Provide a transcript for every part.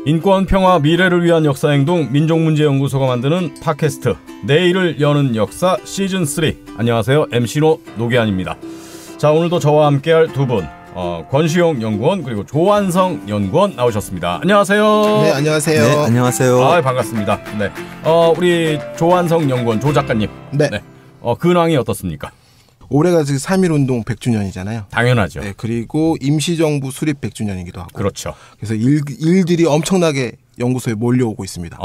인권, 평화, 미래를 위한 역사행동 민족문제연구소가 만드는 팟캐스트 내일을 여는 역사 시즌3. 안녕하세요. MC로 노기환입니다. 자, 오늘도 저와 함께할 두 분, 권시용 연구원 그리고 조완성 연구원 나오셨습니다. 안녕하세요. 네, 안녕하세요. 네, 안녕하세요. 아, 반갑습니다. 네, 우리 조완성 연구원 조 작가님. 네. 근황이 어떻습니까? 올해가 지금 3.1운동 100주년이잖아요. 당연하죠. 네, 그리고 임시정부 수립 100주년이기도 하고. 그렇죠. 그래서 일들이 엄청나게 연구소에 몰려오고 있습니다.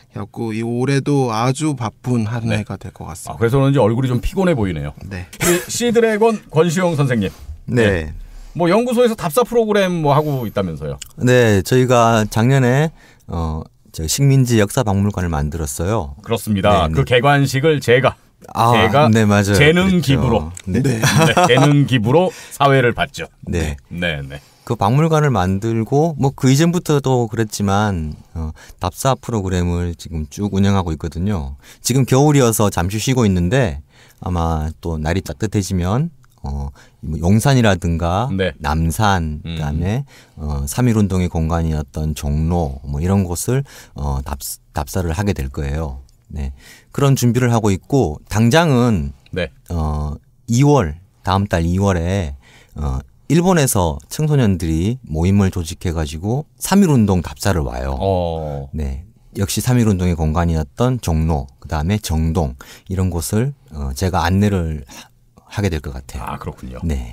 그래갖고 이 올해도 아주 바쁜 한 해가 될 것 같습니다. 그래서 그런지 얼굴이 좀 피곤해 보이네요. 네. 시드래곤 권시용 선생님. 네. 뭐 연구소에서 답사 프로그램 뭐 하고 있다면서요? 네, 저희가 작년에 저 식민지 역사박물관을 만들었어요. 그렇습니다. 네, 그 개관식을 제가 네, 맞아요. 재능 그랬죠. 기부로 네. 재능 기부로 사회를 봤죠. 네. 네. 그 박물관을 만들고 뭐 그 이전부터도 그랬지만 답사 프로그램을 지금 쭉 운영하고 있거든요. 지금 겨울이어서 잠시 쉬고 있는데 아마 또 날이 따뜻해지면 뭐 용산이라든가 네. 남산 그다음에 3.1운동의 공간이었던 종로 뭐 이런 곳을 답사를 하게 될 거예요. 네. 그런 준비를 하고 있고 당장은 네. 2월 다음 달 2월에 일본에서 청소년들이 모임을 조직해 가지고 3.1운동 답사를 와요. 네. 역시 3.1운동의 공간이었던 종로, 그다음에 정동 이런 곳을 제가 안내를 하게 될 것 같아요. 아, 그렇군요. 네.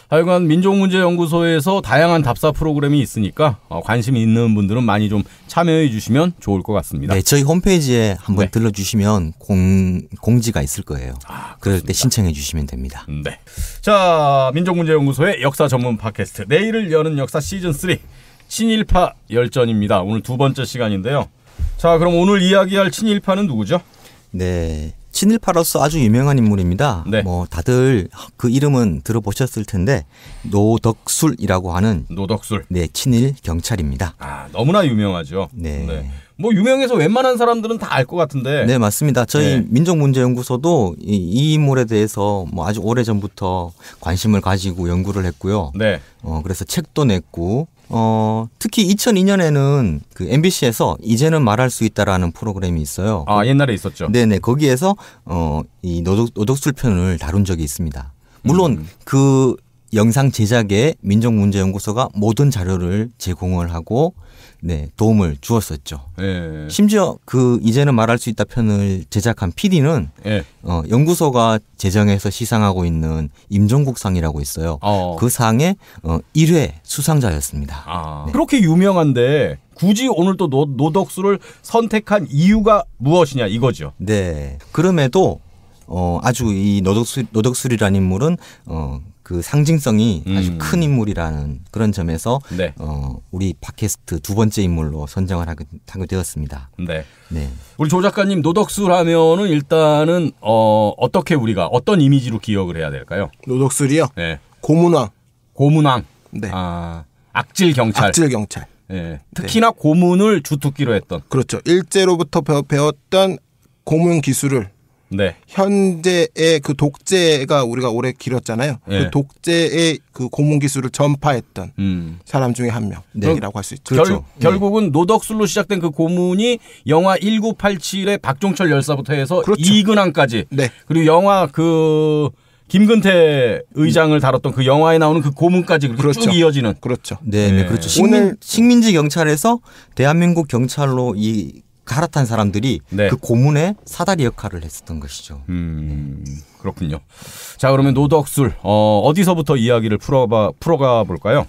하여간 민족문제연구소에서 다양한 답사 프로그램이 있으니까 관심 있는 분들은 많이 좀 참여해 주시면 좋을 것 같습니다. 네, 저희 홈페이지에 한번 네. 들러주시면 공지가 있을 거예요. 그럴 때 신청해 주시면 됩니다. 네. 자, 민족문제연구소의 역사 전문 팟캐스트 내일을 여는 역사 시즌3 친일파 열전입니다. 오늘 두 번째 시간인데요. 자, 그럼 오늘 이야기할 친일파는 누구죠? 네. 친일파로서 아주 유명한 인물입니다. 네. 뭐 다들 그 이름은 들어보셨을 텐데 노덕술이라고 하는 노덕술. 네, 친일 경찰입니다. 아, 너무나 유명하죠. 네. 뭐 유명해서 웬만한 사람들은 다 알 것 같은데. 네, 맞습니다. 저희 네. 민족문제연구소도 이 인물에 대해서 뭐 아주 오래전부터 관심을 가지고 연구를 했고요. 네. 그래서 책도 냈고 특히 2002년에는 그 MBC에서 이제는 말할 수 있다라는 프로그램이 있어요. 아, 옛날에 있었죠. 네네, 거기에서 이 노덕술 편을 다룬 적이 있습니다. 물론 그 영상 제작에 민족문제연구소가 모든 자료를 제공을 하고 네, 도움을 주었었죠. 네. 심지어 그 이제는 말할 수 있다 편을 제작한 PD는 네. 연구소가 제정해서 시상하고 있는 임종국상이라고 있어요. 그 상의 1회 수상자였습니다. 네. 그렇게 유명한데 굳이 오늘 또 노덕술을 선택한 이유가 무엇이냐 이거죠. 네. 그럼에도 아주 이 노덕술이라는 인물은 그 상징성이 아주 큰 인물이라는 그런 점에서 네. 우리 팟캐스트 두 번째 인물로 선정을 하게 되었습니다. 네. 네. 우리 조 작가님 노덕술 하면은 일단은 어떻게 우리가 어떤 이미지로 기억을 해야 될까요? 노덕술이요? 네. 고문왕. 고문왕. 네. 악질 경찰. 악질 경찰. 네. 특히나 고문을 주특기로 했던. 그렇죠. 일제로부터 배웠던 고문 기술을 네. 현재의 그 독재가 우리가 오래 길었잖아요. 네. 그 독재의 그 고문 기술을 전파했던 사람 중에 한 명이라고 할 수 있죠. 그렇죠. 결국은 노덕술로 시작된 그 고문이 영화 1987의 박종철 열사부터 해서 그렇죠. 이근항까지. 네. 그리고 영화 그 김근태 의장을 다뤘던 그 영화에 나오는 그 고문까지 그렇게 그렇죠. 쭉 이어지는. 그렇죠. 네, 그렇죠. 식민지 경찰에서 대한민국 경찰로 갈아탄 사람들이 네. 그 고문의 사다리 역할을 했었던 것이죠. 그렇군요. 자, 그러면 노덕술 어디서부터 이야기를 풀어가 볼까요?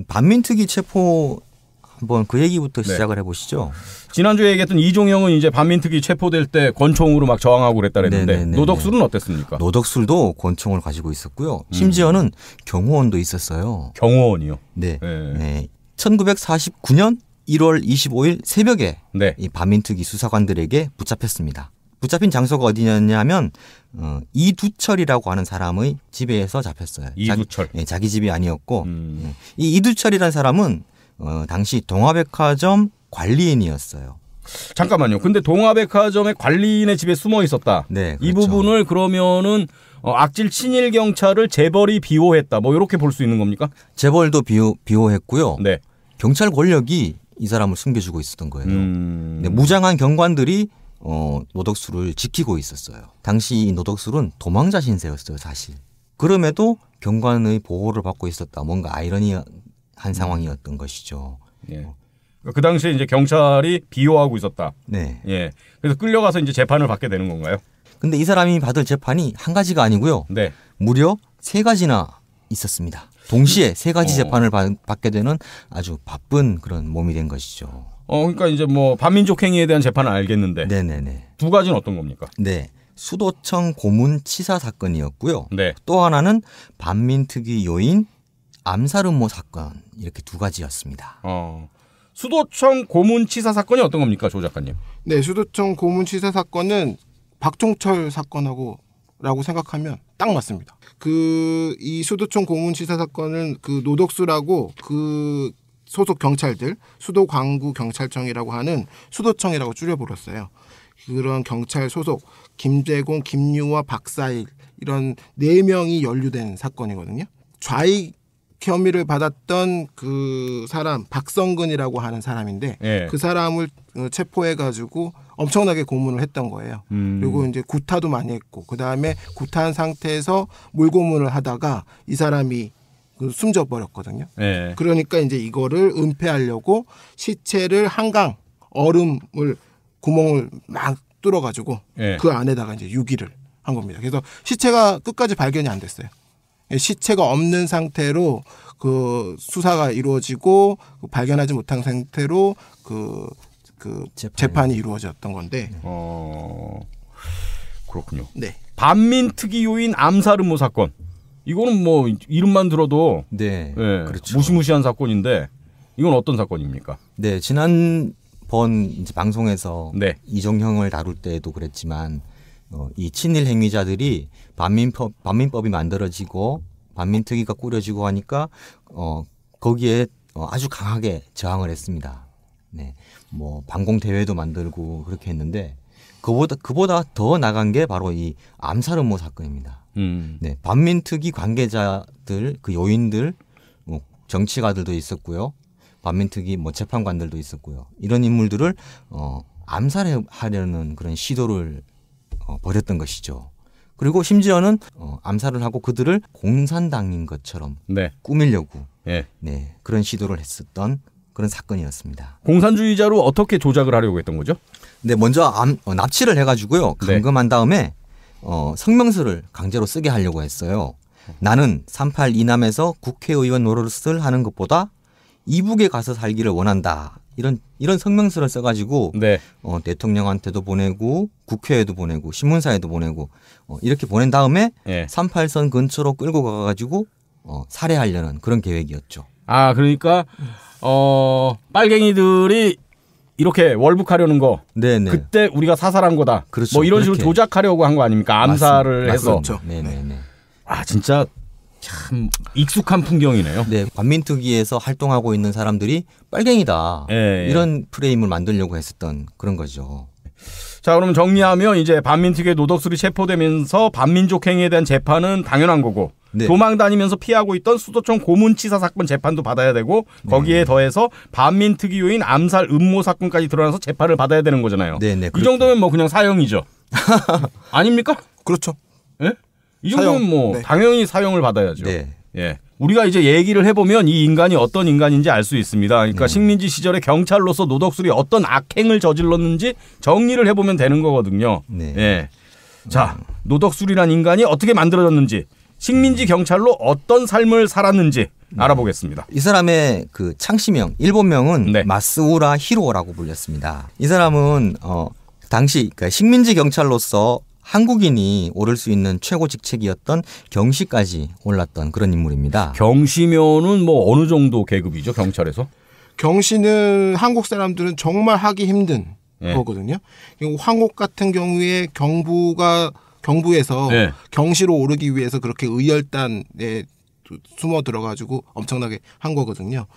반민특위 체포 한번 그 얘기부터 시작을 해보시죠. 지난주에 얘기했던 이종영은 이제 반민특위 체포될 때 권총으로 막 저항하고 그랬다 그랬는데 노덕술은 어땠습니까? 노덕술도 권총을 가지고 있었고요. 심지어는 경호원도 있었어요. 경호원이요? 네. 1949년 1월 25일 새벽에 이 반민특위 수사관들에게 붙잡혔습니다. 붙잡힌 장소가 어디냐면 이두철이라고 하는 사람의 집에서 잡혔어요. 이두철. 자기 집이 아니었고 이 이두철이라는 사람은 당시 동화백화점 관리인이었어요. 잠깐만요. 근데 동화백화점의 관리인의 집에 숨어 있었다. 네, 그렇죠. 이 부분을 그러면은 악질 친일 경찰을 재벌이 비호했다. 뭐 이렇게 볼 수 있는 겁니까? 재벌도 비호했고요. 네. 경찰 권력이 이 사람을 숨겨주고 있었던 거예요. 네, 무장한 경관들이 노덕술을 지키고 있었어요. 당시 이 노덕술은 도망자 신세였어요, 사실. 그럼에도 경관의 보호를 받고 있었다. 뭔가 아이러니한 상황이었던 것이죠. 예. 그 당시에 이제 경찰이 비호하고 있었다. 네. 예. 그래서 끌려가서 이제 재판을 받게 되는 건가요? 근데 이 사람이 받을 재판이 한 가지가 아니고요. 네. 무려 3가지나 있었습니다. 동시에 3가지 재판을 받게 되는 아주 바쁜 그런 몸이 된 것이죠. 그러니까 이제 뭐 반민족 행위에 대한 재판은 알겠는데. 네네네. 2가지는 어떤 겁니까? 네. 수도청 고문 치사 사건이었고요. 네. 또 하나는 반민특위 요인 암살 음모 사건, 이렇게 2가지였습니다. 수도청 고문 치사 사건이 어떤 겁니까, 조 작가님? 네, 수도청 고문 치사 사건은 박종철 사건하고라고 생각하면 딱 맞습니다. 이 수도청 고문 치사 사건은 그 노덕수라고 그 소속 경찰들, 수도광구 경찰청이라고 하는 수도청이라고 줄여버렸어요. 그런 경찰 소속 김재공, 김유화, 박사일 이런 4명이 연루된 사건이거든요. 좌익 혐의를 받았던 그 사람 박성근이라고 하는 사람인데 예. 그 사람을 체포해가지고 엄청나게 고문을 했던 거예요. 그리고 이제 구타도 많이 했고 그 다음에 구타한 상태에서 물고문을 하다가 이 사람이 숨져 버렸거든요. 예. 그러니까 이제 이거를 은폐하려고 시체를 한강 얼음을 구멍을 막 뚫어가지고 예. 그 안에다가 이제 유기를 한 겁니다. 그래서 시체가 끝까지 발견이 안 됐어요. 시체가 없는 상태로 그 수사가 이루어지고 발견하지 못한 상태로 그 재판이 이루어졌던 건데. 그렇군요. 네. 반민특위 요인 암살 음모 사건. 이거는 뭐 이름만 들어도 네, 예, 그렇죠. 무시무시한 사건인데 이건 어떤 사건입니까? 네, 지난번 이제 방송에서 네. 이종형을 다룰 때에도 그랬지만 이 친일 행위자들이 반민법이 만들어지고 반민특위가 꾸려지고 하니까 거기에 아주 강하게 저항을 했습니다. 네, 뭐 반공 대회도 만들고 그렇게 했는데 그보다 더 나간 게 바로 이 암살 음모 사건입니다. 네, 반민특위 관계자들, 그 요인들, 뭐 정치가들도 있었고요. 반민특위 뭐 재판관들도 있었고요. 이런 인물들을 암살하려는 그런 시도를 벌였던 것이죠. 그리고 심지어는 암살을 하고 그들을 공산당인 것처럼 네. 꾸미려고 예. 네, 그런 시도를 했었던 그런 사건이었습니다. 공산주의자로 어떻게 조작을 하려고 했던 거죠? 네, 먼저 납치를 해가지고요. 감금한 다음에 성명서를 강제로 쓰게 하려고 했어요. 나는 38 이남에서 국회의원 노릇을 하는 것보다 이북에 가서 살기를 원한다. 이런 성명서를 써가지고 네. 대통령한테도 보내고 국회에도 보내고 신문사에도 보내고 이렇게 보낸 다음에 38선 근처로 끌고 가가지고 살해하려는 그런 계획이었죠. 아, 그러니까 빨갱이들이 이렇게 월북하려는 거. 네네. 그때 우리가 사살한 거다. 그렇죠. 뭐 이런 식으로 그렇게. 조작하려고 한 거 아닙니까? 암살을 해서. 그렇죠. 네네네. 아, 진짜 참 익숙한 풍경이네요. 네, 반민특위에서 활동하고 있는 사람들이 빨갱이다. 이런 프레임을 만들려고 했었던 그런 거죠. 자, 그러면 정리하면 이제 반민특위의 노덕술이 체포되면서 반민족 행위에 대한 재판은 당연한 거고 네. 도망 다니면서 피하고 있던 수도청 고문치사 사건 재판도 받아야 되고 거기에 더해서 반민특위 요인 암살 음모 사건까지 드러나서 재판을 받아야 되는 거잖아요. 네네. 이 정도면 뭐 그냥 사형이죠. 아닙니까? 그렇죠. 예? 이 정도면 사형. 뭐 네. 당연히 사형을 받아야죠. 네. 예. 우리가 이제 얘기를 해보면 이 인간이 어떤 인간인지 알 수 있습니다. 그러니까 식민지 시절에 경찰로서 노덕술이 어떤 악행을 저질렀는지 정리를 해보면 되는 거거든요. 네. 예. 자, 노덕술이란 인간이 어떻게 만들어졌는지, 식민지 경찰로 어떤 삶을 살았는지 알아보겠습니다. 이 사람의 그 창시명, 일본명은 네. 마스우라 히로라고 불렸습니다. 이 사람은 당시 그러니까 식민지 경찰로서 한국인이 오를 수 있는 최고 직책이었던 경시까지 올랐던 그런 인물입니다. 경시면은 뭐 어느 정도 계급이죠, 경찰에서? 경시는 한국 사람들은 정말 하기 힘든 네. 거거든요. 황옥 같은 경우에 경부에서 네. 경시로 오르기 위해서 그렇게 의열단에 숨어 들어가지고 엄청나게 한 거거든요.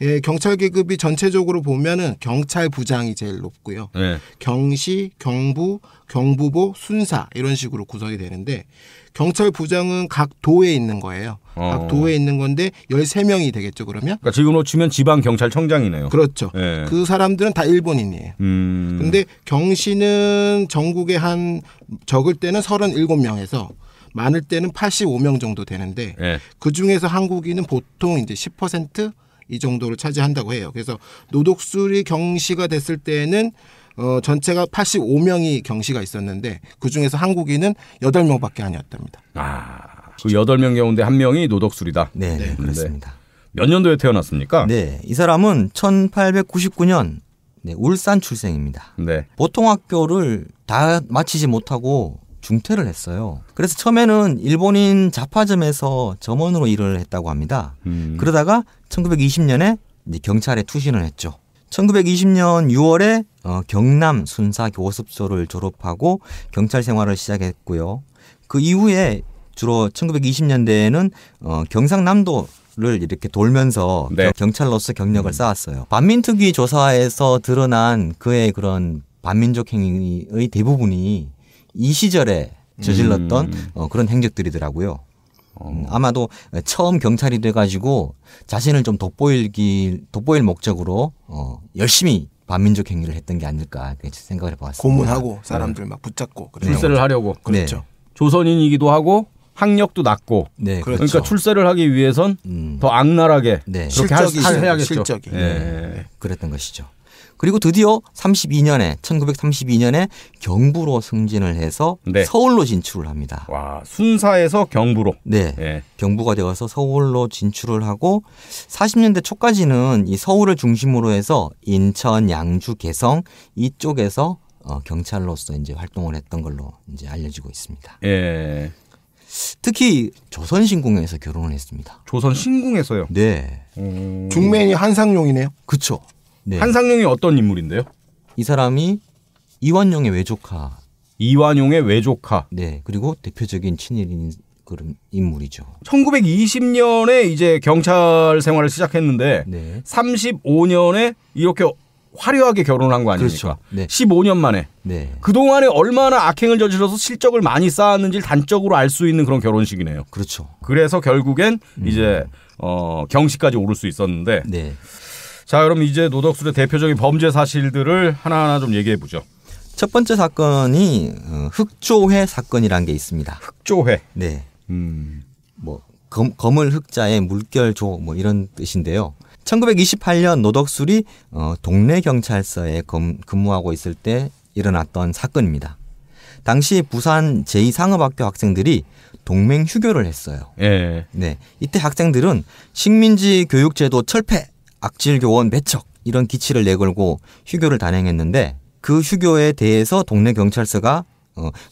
예, 경찰 계급이 전체적으로 보면은 경찰부장이 제일 높고요. 네. 경시, 경부, 경부보, 순사 이런 식으로 구성이 되는데 경찰부장은 각 도에 있는 거예요. 각 도에 있는 건데 13명이 되겠죠, 그러면? 그러니까 지금으로 치면 지방경찰청장이네요. 그렇죠. 네. 그 사람들은 다 일본인이에요. 근데 경시는 전국에 한 적을 때는 37명에서 많을 때는 85명 정도 되는데 네. 그중에서 한국인은 보통 이제 10% 이 정도를 차지한다고 해요. 그래서 노독술이 경시가 됐을 때는 전체가 85명이 경시가 있었는데 그중에서 한국인은 8명밖에 아니었답니다. 그 8명 가운데 1명이 노독술이다. 네, 그렇습니다. 몇 년도에 태어났습니까? 네, 이 사람은 1899년 울산 출생입니다. 네. 보통학교를 다 마치지 못하고 중퇴를 했어요. 그래서 처음에는 일본인 잡화점에서 점원으로 일을 했다고 합니다. 그러다가 1920년에 이제 경찰에 투신을 했죠. 1920년 6월에 경남 순사 교습소를 졸업하고 경찰 생활을 시작했고요. 그 이후에 주로 1920년대에는 경상남도를 이렇게 돌면서 네. 경찰로서 경력을 쌓았어요. 반민특위 조사에서 드러난 그의 그런 반민족 행위의 대부분이 이 시절에 저질렀던 그런 행적들이더라고요. 아마도 처음 경찰이 돼가지고 자신을 좀 돋보일 목적으로 열심히 반민족 행위를 했던 게 아닐까 생각을 해봤습니다. 고문하고 사람들 막 붙잡고 출세를 하려고. 그렇죠. 네. 조선인이기도 하고 학력도 낮고. 네, 그렇죠. 그러니까 출세를 하기 위해선 더 악랄하게 네. 그렇게 해야겠죠. 실적이. 네. 그랬던 것이죠. 그리고 드디어 1932년에 경부로 승진을 해서 네. 서울로 진출을 합니다. 와, 순사에서 경부로. 네. 네. 경부가 되어서 서울로 진출을 하고 40년대 초까지는 이 서울을 중심으로 해서 인천, 양주, 개성 이쪽에서 경찰로서 이제 활동을 했던 걸로 이제 알려지고 있습니다. 예. 특히 조선신궁에서 결혼을 했습니다. 조선 신궁에서요. 네. 중매인이 한상용이네요. 그렇죠. 네. 한상용이 어떤 인물인데요? 이 사람이 이완용의 외조카. 이완용의 외조카. 네. 그리고 대표적인 친일인 그런 인물이죠. 1920년에 이제 경찰 생활을 시작했는데 네. 35년에 이렇게 화려하게 결혼한 거 아닙니까? 그렇죠. 네. 15년 만에. 네. 그동안에 얼마나 악행을 저질러서 실적을 많이 쌓았는지를 단적으로 알 수 있는 그런 결혼식이네요. 그렇죠. 그래서 결국엔 이제 경시까지 오를 수 있었는데 네. 자, 그럼 이제 노덕술의 대표적인 범죄 사실들을 하나하나 좀 얘기해 보죠. 첫 번째 사건이 흑조회 사건이라는 게 있습니다. 흑조회. 네. 뭐 검을 흑자에 물결조 뭐 이런 뜻인데요. 1928년 노덕술이 동래 경찰서에 근무하고 있을 때 일어났던 사건입니다. 당시 부산 제2상업학교 학생들이 동맹 휴교를 했어요. 예. 네. 이때 학생들은 식민지 교육제도 철폐, 악질 교원 배척 이런 기치를 내걸고 휴교를 단행했는데 그 휴교에 대해서 동네 경찰서가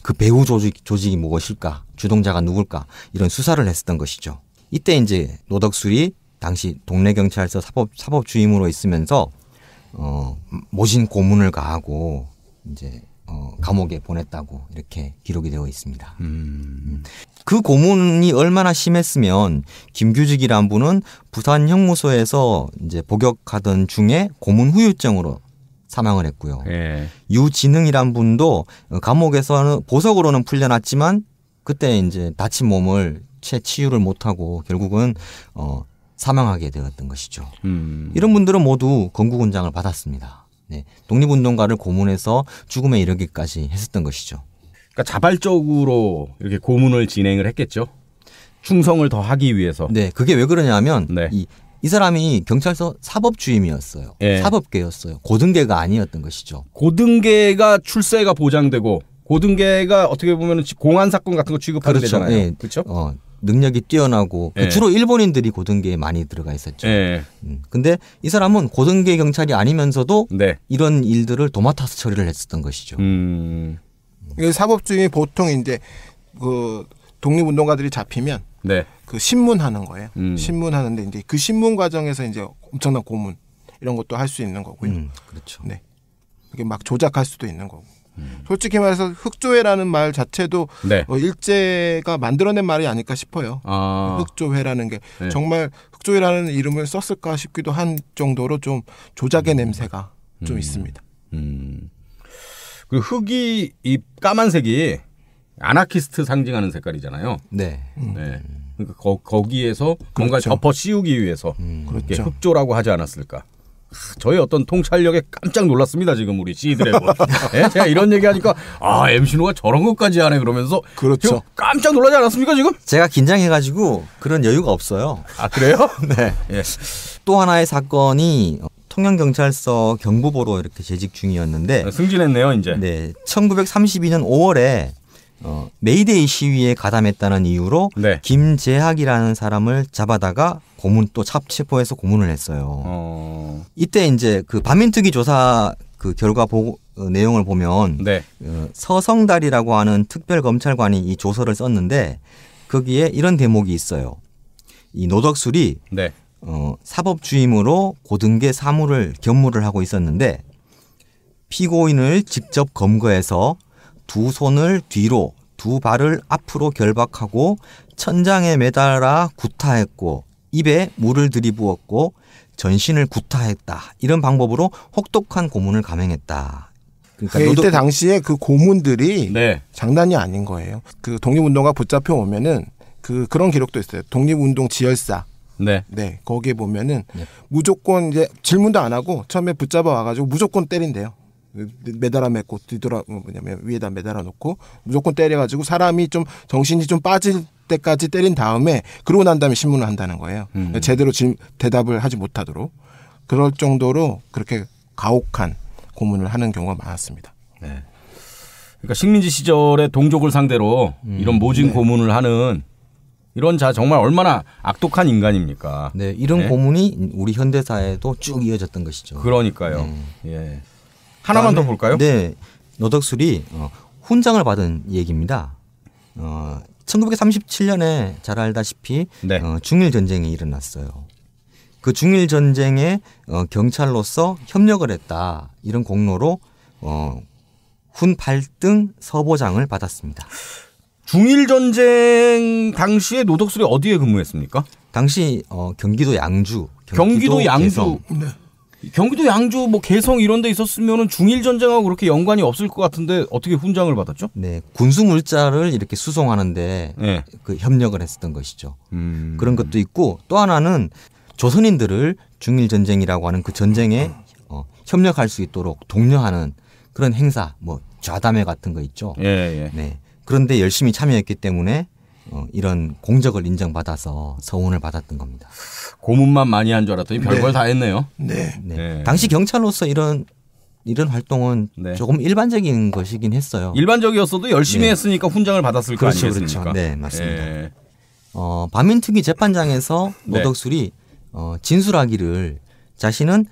그 배후 조직이 무엇일까, 주동자가 누굴까 이런 수사를 했었던 것이죠. 이때 이제 노덕술이 당시 동네 경찰서 사법 주임으로 있으면서 모진 고문을 가하고 이제 감옥에 보냈다고 이렇게 기록이 되어 있습니다. 그 고문이 얼마나 심했으면 김규직이란 분은 부산 형무소에서 이제 복역하던 중에 고문 후유증으로 사망을 했고요. 예. 유진흥이란 분도 감옥에서는 보석으로는 풀려났지만 그때 이제 다친 몸을 채 치유를 못하고 결국은 사망하게 되었던 것이죠. 이런 분들은 모두 건국훈장을 받았습니다. 네, 독립운동가를 고문해서 죽음에 이르기까지 했었던 것이죠. 그러니까 자발적으로 이렇게 고문을 진행을 했겠죠. 충성을 더 하기 위해서. 네, 그게 왜 그러냐면 네. 이 사람이 경찰서 사법주임이었어요. 예. 사법계였어요. 고등계가 아니었던 것이죠. 고등계가 출세가 보장되고 고등계가 어떻게 보면 공안 사건 같은 거 취급하게 그렇죠. 되잖아요. 예. 그렇죠? 능력이 뛰어나고 예. 주로 일본인들이 고등계에 많이 들어가 있었죠. 예. 근데 이 사람은 고등계 경찰이 아니면서도 네. 이런 일들을 도맡아서 처리를 했었던 것이죠. 이 사법주임이 보통 이제 그 독립운동가들이 잡히면 네. 그 신문하는 거예요. 신문하는데 이제 그 신문 과정에서 이제 엄청난 고문 이런 것도 할 수 있는 거고요. 그렇죠. 네. 이게 막 조작할 수도 있는 거고. 솔직히 말해서 흑조회라는 말 자체도 네. 일제가 만들어낸 말이 아닐까 싶어요. 흑조회라는 게 네. 정말 흑조회라는 이름을 썼을까 싶기도 한 정도로 좀 조작의 냄새가 좀 있습니다. 그 흑이 이 까만색이 아나키스트 상징하는 색깔이잖아요. 네. 네. 그러니까 거기에서 뭔가 그렇죠. 덮어 씌우기 위해서 그렇죠. 흑조라고 하지 않았을까. 저희 어떤 통찰력에 깜짝 놀랐습니다. 지금 우리 시드래곤. 네? 제가 이런 얘기하니까 MC노가 저런 것까지 하네 그러면서 그렇죠. 깜짝 놀라지 않았습니까 지금? 제가 긴장해가지고 그런 여유가 없어요. 아 그래요? 네. 예. 또 하나의 사건이 통영경찰서 경부보로 이렇게 재직 중이었는데 승진했네요 이제. 네, 1932년 5월에 메이데이 시위에 가담했다는 이유로 네. 김재학이라는 사람을 잡아다가 또 체포해서 고문을 했어요. 이때 이제 그 반민특위 조사 그 결과 내용을 보면 네. 서성달이라고 하는 특별검찰관이 이 조서를 썼는데 거기에 이런 대목이 있어요. 이 노덕술이 네. 사법주임으로 고등계 사무를 겸무를 하고 있었는데 피고인을 직접 검거해서 두 손을 뒤로 두 발을 앞으로 결박하고 천장에 매달아 구타했고 입에 물을 들이부었고 전신을 구타했다. 이런 방법으로 혹독한 고문을 감행했다. 그러니까 이때 당시에 그 고문들이 네. 장난이 아닌 거예요. 그 독립운동가 붙잡혀 오면은 그런 기록도 있어요. 독립운동 지열사. 네. 네, 거기에 보면은 무조건 이제 질문도 안 하고 처음에 붙잡아 와가지고 무조건 때린대요. 매달아 맺고 위에다 매달아 놓고 무조건 때려가지고 사람이 좀 정신이 좀 빠질 때까지 때린 다음에 그러고 난 다음에 신문을 한다는 거예요. 제대로 대답을 하지 못하도록 그럴 정도로 그렇게 가혹한 고문을 하는 경우가 많았습니다. 네. 그러니까 식민지 시절에 동족을 상대로 이런 모진 고문을 하는 이런 정말 얼마나 악독한 인간입니까? 네, 이런 고문이 우리 현대사에도 쭉 이어졌던 것이죠. 그러니까요. 예. 하나만 더 볼까요? 네, 노덕술이 훈장을 받은 얘기입니다. 1937년에 잘 알다시피 네. 중일 전쟁이 일어났어요. 그 중일 전쟁에 경찰로서 협력을 했다 이런 공로로 훈 8등 서보장을 받았습니다. 중일 전쟁 당시에 노덕술이 어디에 근무했습니까? 당시 경기도 양주. 경기도 양주. 개성. 네. 경기도 양주 뭐 개성 이런 데 있었으면은 중일 전쟁하고 그렇게 연관이 없을 것 같은데 어떻게 훈장을 받았죠? 네, 군수 물자를 이렇게 수송하는데 네. 그 협력을 했었던 것이죠. 그런 것도 있고 또 하나는 조선인들을 중일 전쟁이라고 하는 그 전쟁에 협력할 수 있도록 독려하는 그런 행사, 뭐 좌담회 같은 거 있죠. 예, 예. 네. 그런데 열심히 참여했기 때문에 이런 공적을 인정받아서 서훈을 받았던 겁니다. 고문만 많이 한 줄 알았더니 별걸 다 했네요. 네. 네. 네. 당시 경찰로서 이런 활동은 네. 조금 일반적인 것이긴 했어요. 일반적이었어도 열심히 네. 했으니까 훈장을 받았을 거 그렇죠, 아니겠습니까? 그렇죠. 네, 맞습니다. 예. 반민특위 재판장에서 네. 노덕술이 진술하기를 자신은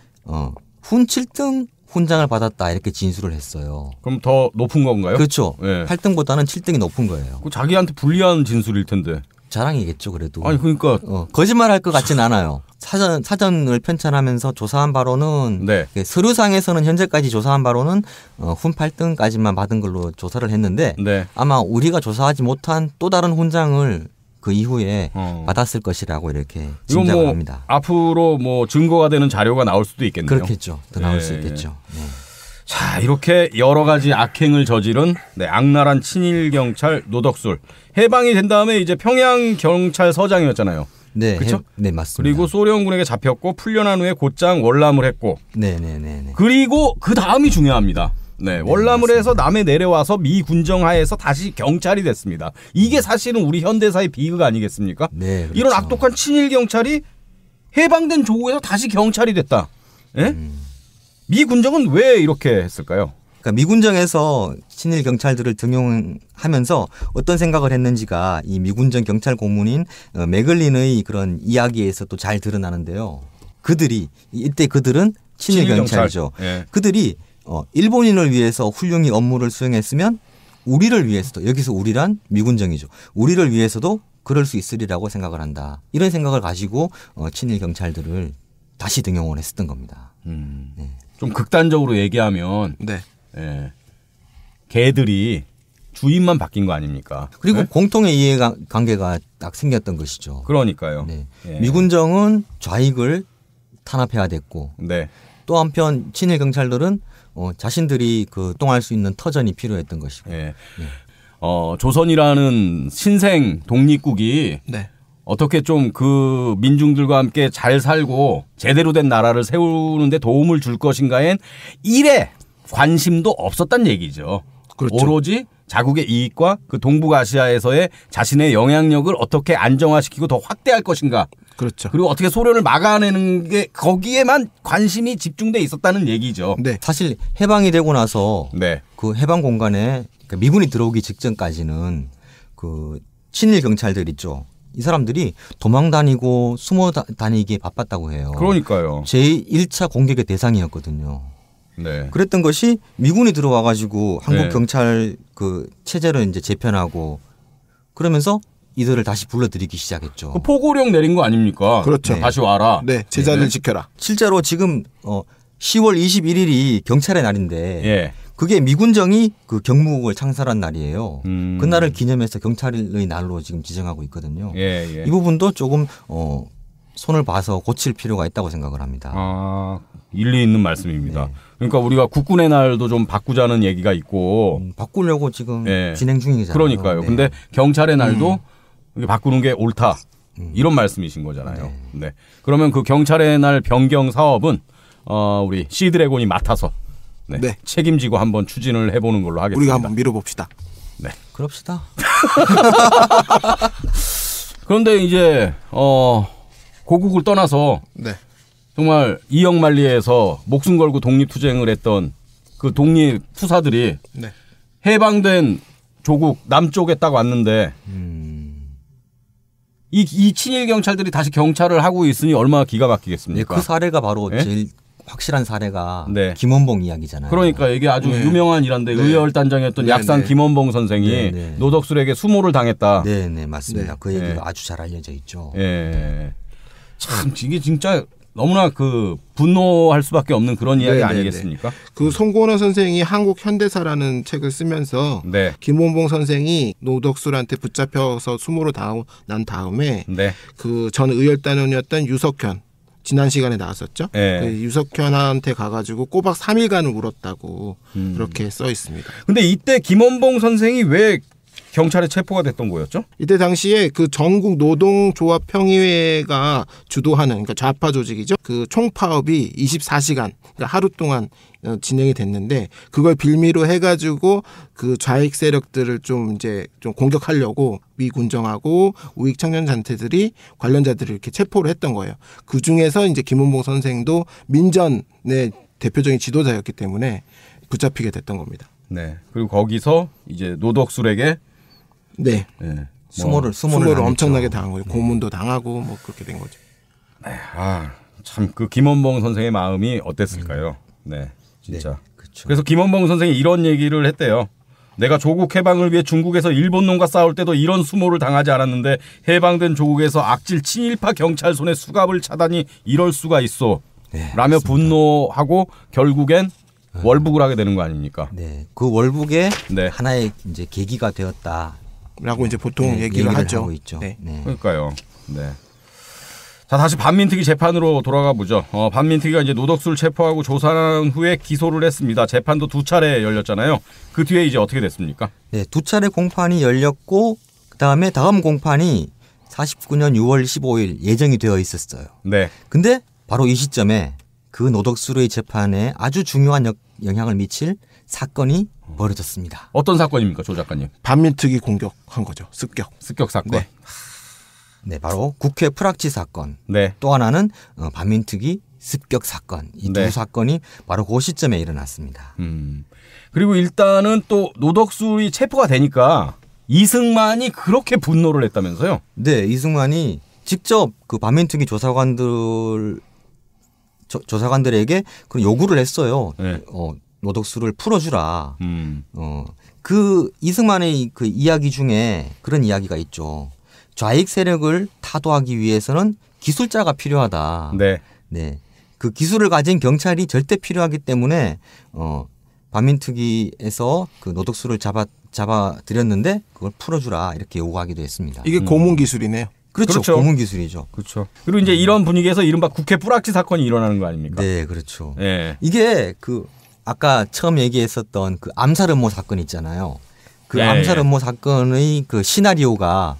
훈 7등 훈장을 받았다 이렇게 진술을 했어요. 그럼 더 높은 건가요? 그렇죠. 네. 8등보다는 7등이 높은 거예요. 그 자기한테 불리한 진술일 텐데. 자랑이겠죠, 그래도. 아니 그러니까 거짓말할 것 같진 않아요. 사전을 편찬하면서 조사한 바로는 네. 서류상에서는 현재까지 조사한 바로는 훈 8등까지만 받은 걸로 조사를 했는데 네. 아마 우리가 조사하지 못한 또 다른 훈장을 그 이후에 받았을 것이라고 이렇게 이건 짐작을 뭐 합니다. 앞으로 뭐 증거가 되는 자료가 나올 수도 있겠네요. 그렇겠죠. 더 나올 네. 수 있겠죠. 네. 자, 이렇게 여러 가지 악행을 저지른 악랄한 친일 경찰 노덕술. 해방이 된 다음에 이제 평양 경찰서장이었잖아요. 네, 그렇죠? 네 맞습니다. 그리고 소련군에게 잡혔고 풀려난 후에 곧장 월남을 했고. 네. 그리고 그 다음이 중요합니다. 네, 월남을 맞습니다. 해서 남해 내려와서 미 군정하에서 다시 경찰이 됐습니다. 이게 사실은 우리 현대사의 비극 아니겠습니까? 네, 그렇죠. 이런 악독한 친일 경찰이 해방된 조국에서 다시 경찰이 됐다. 예? 미 군정은 왜 이렇게 했을까요? 그러니까 미군정에서 친일 경찰들을 등용하면서 어떤 생각을 했는지가 이 미군정 경찰 고문인 맥을린의 그런 이야기에서 또 잘 드러나는데요. 그들은 친일 경찰이죠. 예. 그들이 일본인을 위해서 훌륭히 업무를 수행했으면 우리를 위해서도, 여기서 우리란 미군정이죠. 우리를 위해서도 그럴 수 있으리라고 생각을 한다. 이런 생각을 가지고 친일 경찰들을 다시 등용을 했었던 겁니다. 좀 극단적으로 얘기하면 네. 예. 개들이 주인만 바뀐 거 아닙니까? 그리고 네? 공통의 이해관계가 딱 생겼던 것이죠. 그러니까요. 네. 예. 미군정은 좌익을 탄압해야 됐고 네. 또 한편 친일 경찰들은 자신들이 그 동할 수 있는 터전이 필요했던 것이고. 예. 조선이라는 신생 독립국이 네. 어떻게 좀 그 민중들과 함께 잘 살고 제대로 된 나라를 세우는데 도움을 줄 것인가엔 일에 관심도 없었단 얘기죠. 그렇죠. 오로지 자국의 이익과 그 동북아시아에서의 자신의 영향력을 어떻게 안정화시키고 더 확대할 것인가. 그렇죠. 그리고 어떻게 소련을 막아내는 게 거기에만 관심이 집중돼 있었다는 얘기죠. 네. 사실 해방이 되고 나서 네. 그 해방 공간에 그러니까 미군이 들어오기 직전까지는 그 친일 경찰들 있죠. 이 사람들이 도망 다니고 숨어 다니기에 바빴다고 해요. 그러니까요. 제1차 공격의 대상이었거든요. 네. 그랬던 것이 미군이 들어와 가지고 한국 네. 경찰 그 체제를 이제 재편하고 그러면서 이들을 다시 불러들이기 시작했죠. 그 포고령 내린 거 아닙니까? 그렇죠. 네. 다시 와라. 네. 제자를 지켜라. 실제로 지금 10월 21일이 경찰의 날인데 예. 그게 미군정이 그 경무국을 창설한 날이에요. 음. 그날을 기념해서 경찰의 날로 지금 지정하고 있거든요. 예, 예. 이 부분도 조금 손을 봐서 고칠 필요가 있다고 생각을 합니다. 아, 일리 있는 말씀입니다. 네. 그러니까 우리가 국군의 날도 좀 바꾸자는 얘기가 있고. 바꾸려고 지금 예. 진행 중이잖아요. 그러니까요. 네. 근데 경찰의 날도 이게 바꾸는 게 옳다. 이런 말씀이신 거잖아요. 네. 그러면 그 경찰의 날 변경 사업은 우리 시드래곤이 맡아서 네. 네. 책임지고 한번 추진을 해보는 걸로 하겠습니다. 우리가 한번 밀어봅시다. 네. 그럽시다. 그런데 이제 고국을 떠나서 네. 정말 이영만리에서 목숨 걸고 독립투쟁을 했던 그 독립 투사들이 네. 해방된 조국 남쪽에 딱 왔는데 이 친일 경찰들이 다시 경찰을 하고 있으니 얼마나 기가 네, 막히겠습니까? 그 사례가 바로 네? 제일 확실한 사례가 네. 김원봉 이야기잖아요. 그러니까 이게 아주 네. 유명한 일화인데 네. 의열단장이었던 네, 약산 네. 김원봉 선생이 네, 네. 노덕술에게 수모를 당했다. 네, 네, 맞습니다. 네. 그 얘기가 네. 아주 잘 알려져 있죠. 예. 참 이게 진짜 너무나 그 분노할 수밖에 없는 그런 이야기 네, 네, 아니겠습니까? 그 송건호 선생이 한국 현대사라는 책을 쓰면서 네. 김원봉 선생이 노덕술한테 붙잡혀서 수모로 난 다음에 네. 그 전 의열단원이었던 유석현 지난 시간에 나왔었죠. 네. 그 유석현한테 가가지고 꼬박 3일간을 울었다고 그렇게 써 있습니다. 근데 이때 김원봉 선생이 왜 경찰에 체포가 됐던 거였죠? 이때 당시에 그 전국 노동조합 평의회가 주도하는 그러니까 좌파 조직이죠. 그 총파업이 24시간 그러니까 하루 동안 진행이 됐는데 그걸 빌미로 해가지고 그 좌익 세력들을 좀 공격하려고 미군정하고 우익 청년단체들이 관련자들을 이렇게 체포를 했던 거예요. 그 중에서 이제 김원봉 선생도 민전의 대표적인 지도자였기 때문에 붙잡히게 됐던 겁니다. 네. 그리고 거기서 이제 노덕술에게 네. 네. 수모를 엄청나게 당한 거예요. 고문도 당하고 뭐 그렇게 된 거죠. 참 그 김원봉 선생의 마음이 어땠을까요? 네. 진짜. 네, 그렇죠. 그래서 김원봉 선생이 이런 얘기를 했대요. 내가 조국 해방을 위해 중국에서 일본놈과 싸울 때도 이런 수모를 당하지 않았는데 해방된 조국에서 악질 친일파 경찰 손에 수갑을 차다니 이럴 수가 있어. 네, 라며 맞습니다. 분노하고 결국엔 월북을 하게 되는 거 아닙니까? 네, 그 월북의 네. 하나의 이제 계기가 되었다. 라고 이제 보통 네, 얘기를 하죠. 하고 있죠. 네. 네. 그러니까요. 네. 자, 다시 반민특위 재판으로 돌아가 보죠. 반민특위가 이제 노덕술 체포하고 조사한 후에 기소를 했습니다. 재판도 2차례 열렸잖아요. 그 뒤에 이제 어떻게 됐습니까? 네, 2차례 공판이 열렸고 그다음에 다음 공판이 49년 6월 15일 예정이 되어 있었어요. 네. 근데 바로 이 시점에 그 노덕술의 재판에 아주 중요한 영향을 미칠 사건이 벌어졌습니다. 어떤 사건입니까, 조 작가님? 반민특위 공격한 거죠. 습격. 습격 사건. 네. 네, 바로 국회 프락치 사건. 네. 또 하나는 반민특위 습격 사건. 이 두 네. 사건이 바로 그 시점에 일어났습니다. 그리고 일단은 또 노덕술이 체포가 되니까 이승만이 그렇게 분노를 했다면서요? 네, 이승만이 직접 그 반민특위 조사관들에게 그런 요구를 했어요. 네. 노덕술을 풀어주라. 음. 그 이승만의 그 이야기 중에 그런 이야기가 있죠. 좌익 세력을 타도하기 위해서는 기술자가 필요하다. 네. 네. 그 기술을 가진 경찰이 절대 필요하기 때문에 반민특위에서 그 노덕수를 잡아들였는데 그걸 풀어주라 이렇게 요구하기도 했습니다. 이게 고문 기술이네요. 그렇죠. 고문 기술이죠. 그렇죠. 그리고 이제 이런 분위기에서 이른바 국회 뿌락지 사건이 일어나는 거 아닙니까? 네, 그렇죠. 네. 이게 그 아까 처음 얘기했었던 그 암살 음모 사건 있잖아요. 그 암살 음모 사건의 그 시나리오가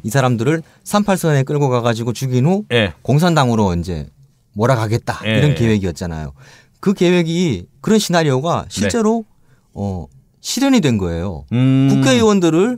이 사람들을 38선에 끌고 가가지고 죽인 후 공산당으로 이제 몰아가겠다 이런 계획이었잖아요. 그 계획이 그런 시나리오가 실제로 실현이 된 거예요. 국회의원들을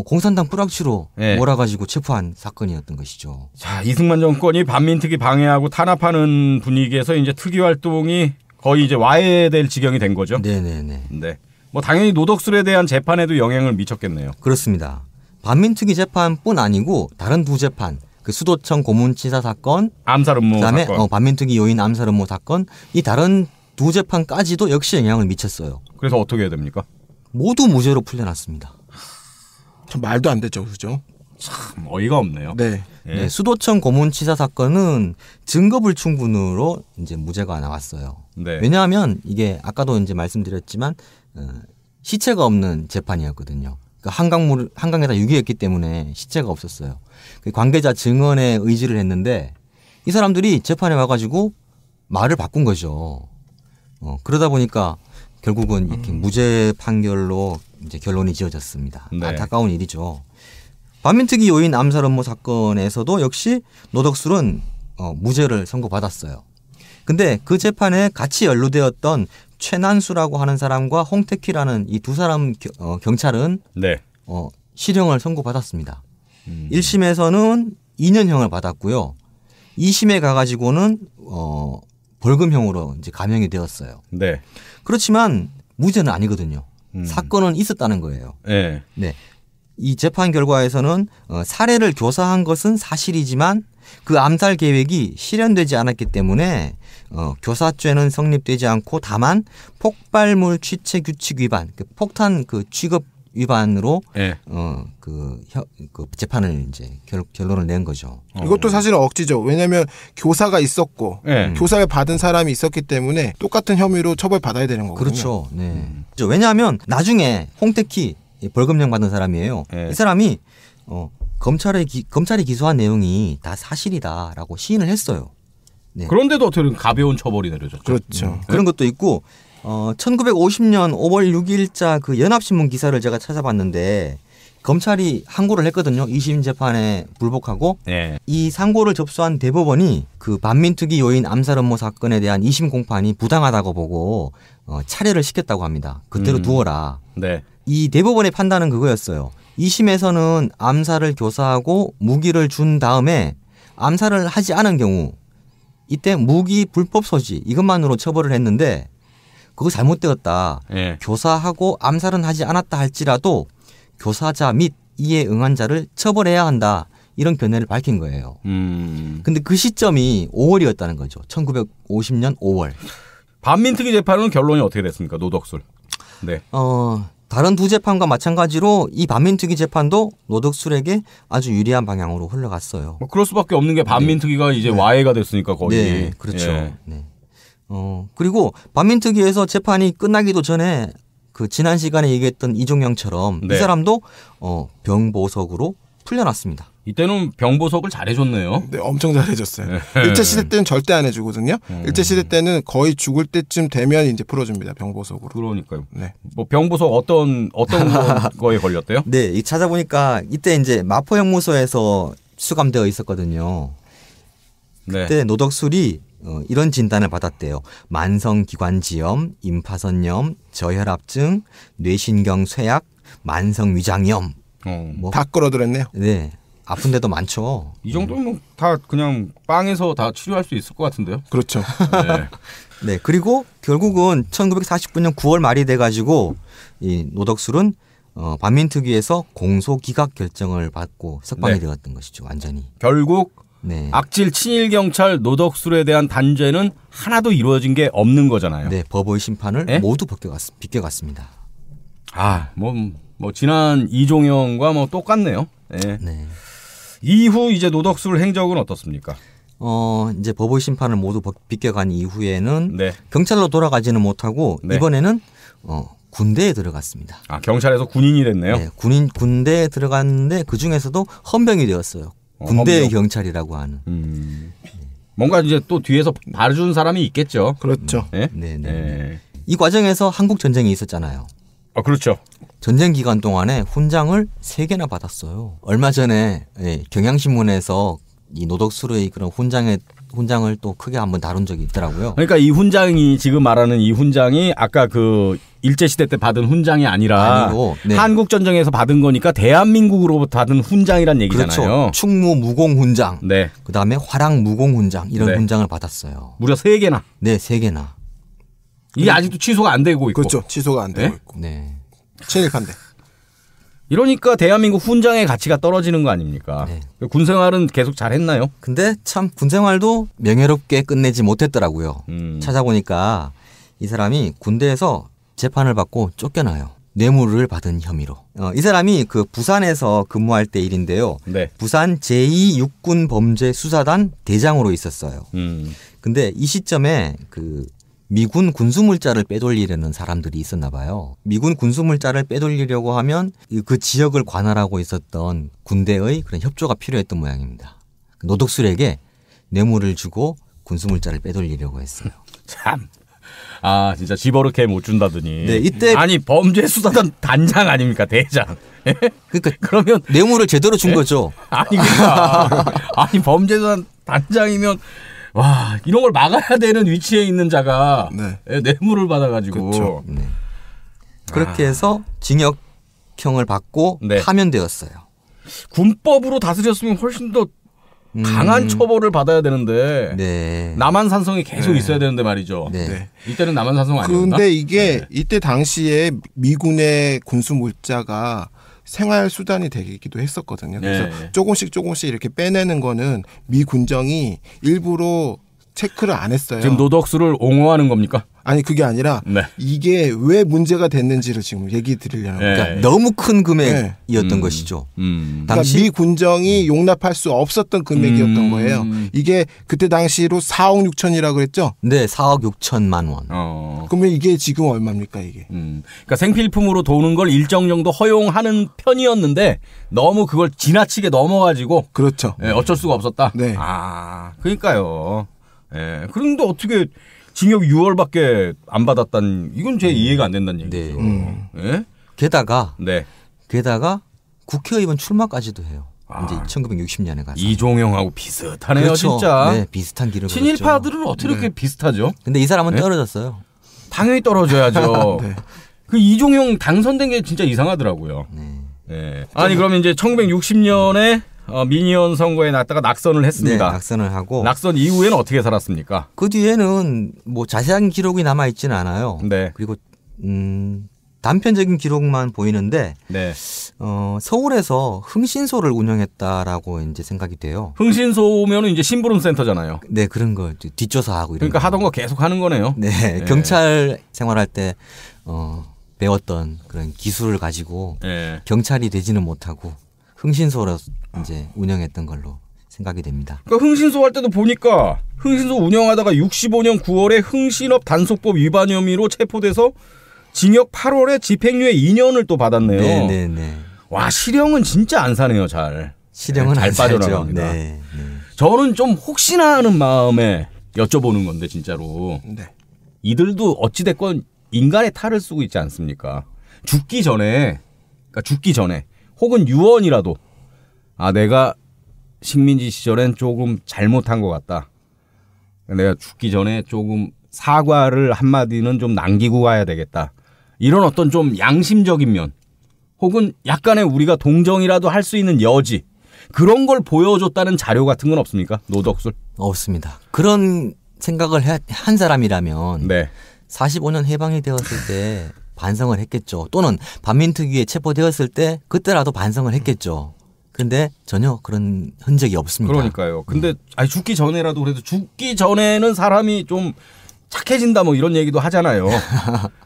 공산당 뿌락치로 몰아가지고 체포한 사건이었던 것이죠. 자, 이승만 정권이 반민특위 방해하고 탄압하는 분위기에서 이제 특위 활동이 거의 이제 와해될 지경이 된 거죠. 네네네. 네. 뭐 당연히 노덕술에 대한 재판에도 영향을 미쳤겠네요. 그렇습니다. 반민특위 재판뿐 아니고 다른 두 재판, 그 수도청 고문치사 사건, 암살 음모 그다음에 사건, 반민특위 요인 암살 음모 사건, 이 다른 두 재판까지도 역시 영향을 미쳤어요. 그래서 어떻게 해야 됩니까? 모두 무죄로 풀려났습니다. 참 말도 안 되죠, 그죠? 참 어이가 없네요. 네. 네, 수도청 고문치사 사건은 증거불충분으로 이제 무죄가 나왔어요. 네. 왜냐하면 이게 아까도 이제 말씀드렸지만 시체가 없는 재판이었거든요. 그러니까 한강에다 유기했기 때문에 시체가 없었어요. 관계자 증언에 의지를 했는데 이 사람들이 재판에 와가지고 말을 바꾼 거죠. 그러다 보니까 결국은 이렇게 무죄 판결로 이제 결론이 지어졌습니다. 네. 안타까운 일이죠. 반민특위 요인 암살 음모 사건에서도 역시 노덕술은 무죄를 선고받았어요. 근데 그 재판에 같이 연루되었던 최난수라고 하는 사람과 홍택희라는 이 두 사람 경찰은 실형을 선고받았습니다. 1심에서는 2년형을 받았고요. 2심에 가가지고는 벌금형으로 이제 감형이 되었어요. 네. 그렇지만 무죄는 아니거든요. 사건은 있었다는 거예요. 네. 네. 이 재판 결과에서는 살해를 교사한 것은 사실이지만 그 암살 계획이 실현되지 않았기 때문에 교사죄는 성립되지 않고 다만 폭발물 취체 규칙 위반, 폭탄 그 취급 위반으로 그 재판을 이제 결론을 낸 거죠. 이것도 사실은 억지죠. 왜냐하면 교사가 있었고 교사를 받은 사람이 있었기 때문에 똑같은 혐의로 처벌받아야 되는 거거든요. 그렇죠. 네. 왜냐하면 나중에 홍택희 벌금형 받은 사람이에요. 이 사람이 검찰이 기소한 내용이 다 사실이다라고 시인을 했어요. 네. 그런데도 어떻게 가벼운 처벌이 내려졌죠. 그렇죠. 그런 것도 있고 1950년 5월 6일자 그 연합신문 기사를 제가 찾아봤는데 검찰이 항고를 했거든요. 2심 재판에 불복하고 이 상고를 접수한 대법원이 그 반민특위 요인 암살 음모 사건에 대한 2심 공판이 부당하다고 보고 차례를 시켰다고 합니다. 그대로 두어라. 네. 이 대법원의 판단은 그거였어요. 2심에서는 암살을 교사하고 무기를 준 다음에 암살을 하지 않은 경우 이때 무기 불법 소지 이것만으로 처벌을 했는데 그거 잘못되었다. 교사하고 암살은 하지 않았다 할지라도 교사자 및 이에 응한 자를 처벌해야 한다. 이런 견해를 밝힌 거예요. 근데 그 시점이 5월이었다는 거죠. 1950년 5월. 반민특위 재판은 결론이 어떻게 됐습니까? 노덕술. 네. 다른 두 재판과 마찬가지로 이 반민특위 재판도 노덕술에게 아주 유리한 방향으로 흘러갔어요. 뭐 그럴 수밖에 없는 게 반민특위가 이제 와해가 됐으니까 거의. 네, 그렇죠. 네. 그리고 반민특위에서 재판이 끝나기도 전에 그 지난 시간에 얘기했던 이종영처럼 이 사람도 병보석으로 풀려났습니다. 이때는 병보석을 잘해줬네요. 네, 엄청 잘해줬어요. 일제시대 때는 절대 안 해주거든요. 일제시대 때는 거의 죽을 때쯤 되면 이제 풀어줍니다. 병보석으로. 그러니까요. 네. 뭐 병보석 어떤 거에 걸렸대요? 네, 이 찾아보니까 이때 이제 마포형무소에서 수감되어 있었거든요. 그때 노덕술이 이런 진단을 받았대요. 만성기관지염, 임파선염, 저혈압증, 뇌신경 쇠약, 만성위장염. 다 끌어들였네요. 네. 아픈 데도 많죠. 이 정도면 다 그냥 빵에서 다 치료할 수 있을 것 같은데요. 그렇죠. 네. 네. 그리고 결국은 1949년 9월 말이 돼가지고 이 노덕술은 반민특위에서 공소기각 결정을 받고 석방이 되었던 것이죠. 완전히. 결국 네. 악질 친일 경찰 노덕술에 대한 단죄는 하나도 이루어진 게 없는 거잖아요. 네. 법의 심판을 모두 비껴갔습니다. 뭐 지난 이종영과 뭐 똑같네요. 네. 네. 이후 이제 노덕술 행적은 어떻습니까? 이제 법의 심판을 모두 비껴간 이후에는 네. 경찰로 돌아가지는 못하고 네. 이번에는 군대에 들어갔습니다. 아, 경찰에서 군인이 됐네요. 네, 군대에 들어갔는데 그 중에서도 헌병이 되었어요. 군대의 헌병. 경찰이라고 하는. 뭔가 이제 또 뒤에서 봐준 사람이 있겠죠. 그렇죠. 네? 네, 네. 네. 이 과정에서 한국 전쟁이 있었잖아요. 아, 그렇죠. 전쟁 기간 동안에 훈장을 3개나 받았어요. 얼마 전에 경향신문에서 이 노덕수의 그런 훈장을 또 크게 한번 다룬 적이 있더라고요. 그러니까 이 훈장이 지금 말하는 이 훈장이 아까 그 일제시대 때 받은 훈장이 아니라 아니고, 네. 한국전쟁에서 받은 거니까 대한민국으로부터 받은 훈장이란 얘기잖아요. 그렇죠. 충무 무공 훈장, 네. 그다음에 화랑 무공 훈장 이런 네. 훈장을 받았어요. 무려 3개나. 네, 3개나. 이게 아직도 취소가 안 되고 있고. 그렇죠. 취소가 안 되고 네? 있고. 네. 친일파인데. 이러니까 대한민국 훈장의 가치가 떨어지는 거 아닙니까? 네. 군 생활은 계속 잘 했나요? 근데 참 군생활도 명예롭게 끝내지 못했더라고요. 찾아보니까 이 사람이 군대에서 재판을 받고 쫓겨나요. 뇌물을 받은 혐의로. 이 사람이 그 부산에서 근무할 때 일인데요. 네. 부산 제2육군범죄수사단 대장으로 있었어요. 근데 이 시점에 그 미군 군수물자를 빼돌리려는 사람들이 있었나 봐요. 미군 군수물자를 빼돌리려고 하면 그 지역을 관할하고 있었던 군대의 그런 협조가 필요했던 모양입니다. 노덕술에게 뇌물을 주고 군수물자를 빼돌리려고 했어요. 참. 아, 진짜 집어넣게 못 준다더니. 네, 이때 아니, 범죄수사단 단장 아닙니까? 대장. 그러니까 그러면 뇌물을 제대로 준 거죠. 아니, 그러니까. 아니, 범죄수사단 단장이면 와, 이런 걸 막아야 되는 위치에 있는 자가 네. 뇌물을 받아가지고. 그렇죠. 네. 그렇게 해서 징역형을 받고 네. 파면되었어요. 군법으로 다스렸으면 훨씬 더 강한 처벌을 받아야 되는데 네. 남한산성이 계속 있어야 되는데 말이죠. 네. 네. 이때는 남한산성 아니었나? 근데 이게 이때 당시에 미군의 군수물자가 생활 수단이 되기도 했었거든요. 그래서 네. 조금씩 이렇게 빼내는 거는 미 군정이 일부러 체크를 안 했어요. 지금 노덕수를 옹호하는 겁니까? 아니 그게 아니라 네. 이게 왜 문제가 됐는지를 지금 얘기 드리려는 거예요. 네. 그러니까 너무 큰 금액이었던 것이죠. 그러니까 당시 미 군정이 용납할 수 없었던 금액이었던 거예요. 이게 그때 당시로 4억 6천이라고 그랬죠? 네, 4억 6천만 원. 그러면 이게 지금 얼마입니까 이게? 그러니까 생필품으로 도는 걸 일정 정도 허용하는 편이었는데 너무 그걸 지나치게 넘어가지고 그렇죠. 예, 어쩔 수가 없었다. 네. 아, 그러니까요. 예, 그런데 어떻게 징역 6월밖에 안 받았다는 이건 제 이해가 안 된다는 얘기죠. 예? 게다가 네. 국회의원 출마까지도 해요. 이제 1960년에 가서. 이종영하고 비슷하네요, 그렇죠. 진짜. 네, 비슷한 길을 친일파들은 어떻게 이렇게 비슷하죠? 근데 이 사람은 네? 떨어졌어요. 당연히 떨어져야죠. 네. 그 이종영 당선된 게 진짜 이상하더라고요. 네. 예. 아니 그러면 이제 1960년에 미니언 선거에 났다가 낙선을 네, 했습니다. 낙선을 하고 낙선 이후에는 어떻게 살았습니까? 그 뒤에는 뭐 자세한 기록이 남아 있지는 않아요. 네. 그리고 단편적인 기록만 보이는데 네. 서울에서 흥신소를 운영했다라고 이제 생각이 돼요. 흥신소면은 이제 심부름 센터잖아요. 네, 그런 거 뒷조사하고 이런 그러니까 거. 하던 거 계속 하는 거네요. 네, 경찰 생활할 때 배웠던 그런 기술을 가지고 예. 경찰이 되지는 못하고 흥신소로 이제 운영했던 걸로 생각이 됩니다. 그러니까 흥신소 할 때도 보니까 흥신소 운영하다가 65년 9월에 흥신업 단속법 위반 혐의로 체포돼서 징역 8월에 집행유예 2년을 또 받았네요. 네, 네, 네. 와, 실형은 진짜 안 사네요, 잘. 실형은 잘 안 살죠. 빠져나갑니다. 네, 네. 저는 좀 혹시나 하는 마음에 여쭤보는 건데 진짜로. 네. 이들도 어찌됐건 인간의 탈을 쓰고 있지 않습니까? 죽기 전에 혹은 유언이라도 내가 식민지 시절엔 조금 잘못한 것 같다. 내가 죽기 전에 조금 사과를 한마디는 좀 남기고 가야 되겠다. 이런 어떤 좀 양심적인 면 혹은 약간의 우리가 동정이라도 할 수 있는 여지 그런 걸 보여줬다는 자료 같은 건 없습니까? 노덕술? 없습니다. 그런 생각을 한 사람이라면 네. 45년 해방이 되었을 때 반성을 했겠죠. 또는 반민특위에 체포되었을 때 그때라도 반성을 했겠죠. 근데 전혀 그런 흔적이 없습니다. 그러니까요. 근데 죽기 전에라도 그래도 죽기 전에는 사람이 좀 착해진다 뭐 이런 얘기도 하잖아요.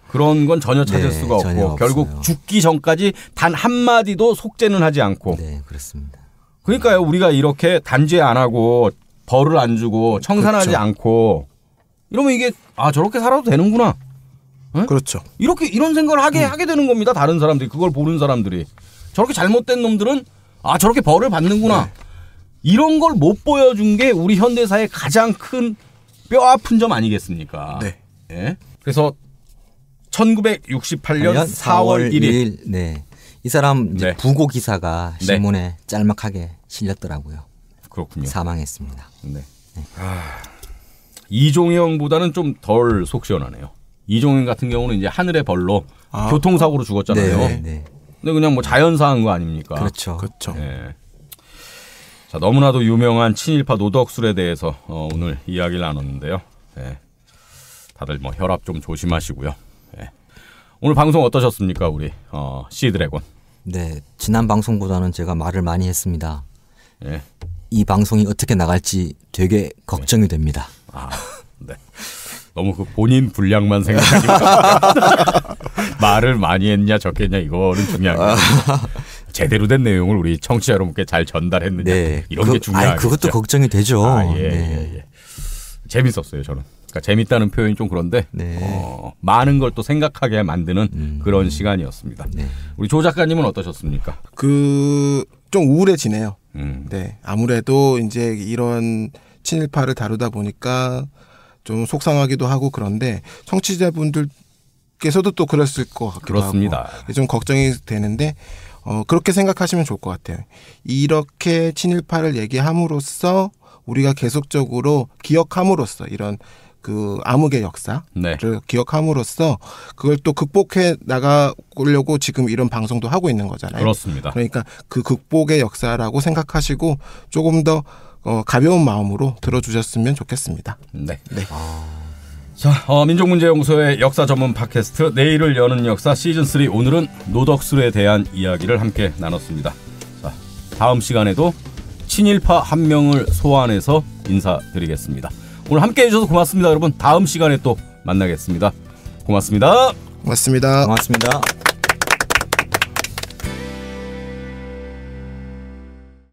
그런 건 전혀 찾을 네, 수가 전혀 없고 결국 없어요. 죽기 전까지 단 한마디도 속죄는 하지 않고 네, 그렇습니다. 그러니까요. 우리가 이렇게 단죄 안 하고 벌을 안 주고 청산하지 그렇죠. 않고 이러면 이게 저렇게 살아도 되는구나. 응? 그렇죠. 이런 생각을 하게 되는 겁니다. 다른 사람들이 그걸 보는 사람들이 저렇게 잘못된 놈들은 저렇게 벌을 받는구나. 네. 이런 걸 못 보여준 게 우리 현대사의 가장 큰 뼈아픈 점 아니겠습니까? 네. 예? 그래서 1968년 4월 1일. 네. 이 사람 이제 네. 부고 기사가 신문에 짤막하게 실렸더라고요. 그렇군요. 사망했습니다. 네. 이종영보다는 좀 덜 속 시원하네요. 이종영 같은 경우는 이제 하늘의 벌로 교통사고로 죽었잖아요. 네. 근데 그냥 뭐 자연사한 거 아닙니까? 그렇죠. 네. 자, 너무나도 유명한 친일파 노덕술에 대해서 오늘 이야기를 나눴는데요. 네. 다들 뭐 혈압 좀 조심하시고요. 네. 오늘 방송 어떠셨습니까, 우리 시드래곤? 네, 지난 방송보다는 제가 말을 많이 했습니다. 네. 이 방송이 어떻게 나갈지 되게 걱정이 됩니다. 네. 너무 그 본인 분량만 생각하시고 말을 많이 했냐 적겠냐 이거는 중요한 거예요. 제대로 된 내용을 우리 청취자 여러분께 잘 전달했느냐 네. 이런 게 중요하겠죠. 그것도 걱정이 되죠. 예. 재밌었어요 저는. 그러니까 재밌다는 표현이 좀 그런데 네. 많은 걸 또 생각하게 만드는 그런 시간이었습니다. 네. 우리 조 작가님은 어떠셨습니까? 좀 우울해지네요. 네. 아무래도 이제 이런 친일파를 다루다 보니까 좀 속상하기도 하고 그런데 청취자분들께서도 또 그랬을 것 같기도 그렇습니다. 하고 좀 걱정이 되는데 그렇게 생각하시면 좋을 것 같아요. 이렇게 친일파를 얘기함으로써 우리가 계속적으로 기억함으로써 이런 그 암흑의 역사를 기억함으로써 그걸 또 극복해 나가려고 지금 이런 방송도 하고 있는 거잖아요. 그렇습니다. 그러니까 그 극복의 역사라고 생각하시고 조금 더 가벼운 마음으로 들어주셨으면 좋겠습니다. 네. 자, 민족문제연구소의 역사 전문 팟캐스트 내일을 여는 역사 시즌3 오늘은 노덕술에 대한 이야기를 함께 나눴습니다. 자, 다음 시간에도 친일파 한 명을 소환해서 인사드리겠습니다. 오늘 함께해 주셔서 고맙습니다. 여러분 다음 시간에 또 만나겠습니다. 고맙습니다. 고맙습니다. 고맙습니다.